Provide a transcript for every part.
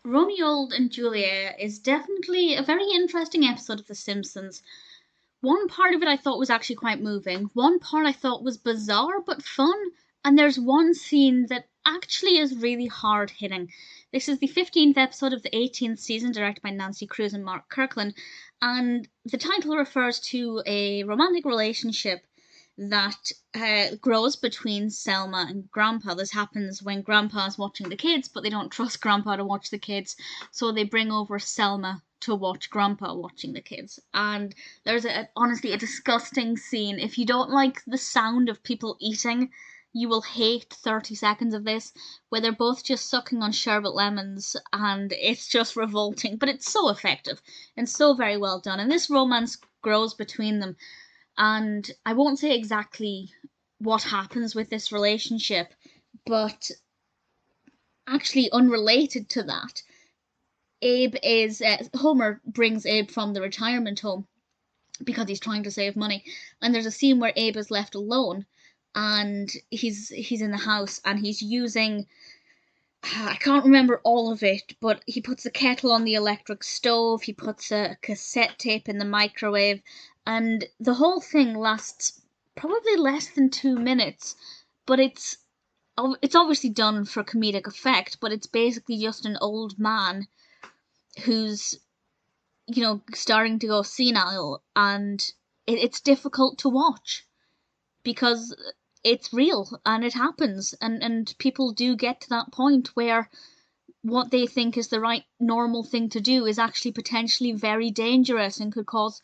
Romeo and Juli-Eh is definitely a very interesting episode of The Simpsons. One part of it I thought was actually quite moving, one part I thought was bizarre but fun, and there's one scene that actually is really hard hitting. This is the 15th episode of the 18th season, directed by Nancy Kruse and Mark Kirkland, and the title refers to a romantic relationship that grows between Selma and Grandpa. This happens when Grandpa is watching the kids, but they don't trust Grandpa to watch the kids, so they bring over Selma to watch Grandpa watching the kids. And there's honestly a disgusting scene. If you don't like the sound of people eating, you will hate 30 seconds of this, where they're both just sucking on sherbet lemons, and it's just revolting, but it's so effective and so very well done. And this romance grows between them. And I won't say exactly what happens with this relationship, but actually unrelated to that, Homer brings Abe from the retirement home because he's trying to save money, and there's a scene where Abe is left alone, and he's in the house and he's using, I can't remember all of it, but he puts a kettle on the electric stove, he puts a cassette tape in the microwave, and the whole thing lasts probably less than 2 minutes, but it's obviously done for comedic effect, but it's basically just an old man who's, starting to go senile, and it's difficult to watch because it's real and it happens, and people do get to that point where what they think is the right normal thing to do is actually potentially very dangerous and could cause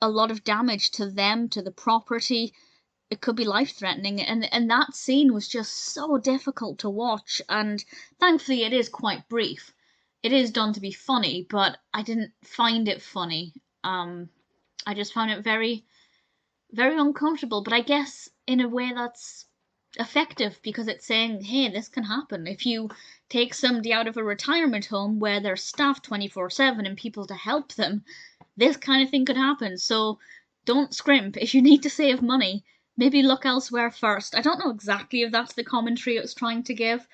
a lot of damage to them, to the property. It could be life-threatening, and that scene was just so difficult to watch, and thankfully it is quite brief. It is done to be funny, but I didn't find it funny. I just found it very, very uncomfortable, but I guess in a way that's effective because it's saying, hey, this can happen. If you take somebody out of a retirement home where they're staffed 24/7 and people to help them, this kind of thing could happen. So don't scrimp. If you need to save money, maybe look elsewhere first. I don't know exactly if that's the commentary it was trying to give,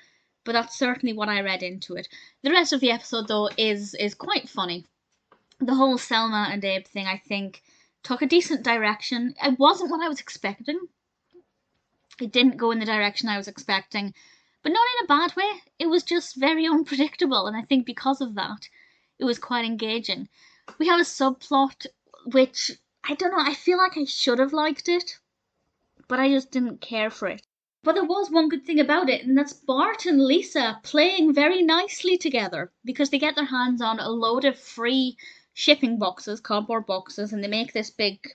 but that's certainly what I read into it. The rest of the episode, though, is quite funny. The whole Selma and Abe thing, I think, took a decent direction. It wasn't what I was expecting. It didn't go in the direction I was expecting, but not in a bad way. It was just very unpredictable, and I think because of that, it was quite engaging. We have a subplot which, I don't know, I feel like I should have liked it, but I just didn't care for it. But there was one good thing about it, and that's Bart and Lisa playing very nicely together, because they get their hands on a load of free shipping boxes, cardboard boxes, and they make this big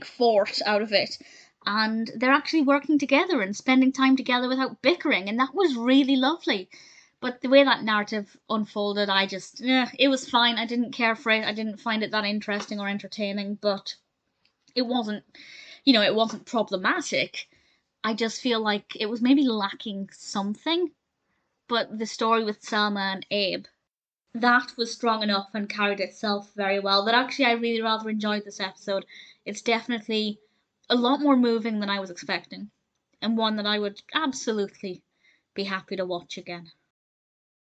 fort out of it. And they're actually working together and spending time together without bickering, and that was really lovely. But the way that narrative unfolded, it was fine. I didn't care for it. I didn't find it that interesting or entertaining, but it wasn't, it wasn't problematic. I just feel like it was maybe lacking something. But the story with Selma and Abe, that was strong enough and carried itself very well that actually I really rather enjoyed this episode. It's definitely a lot more moving than I was expecting, and one that I would absolutely be happy to watch again.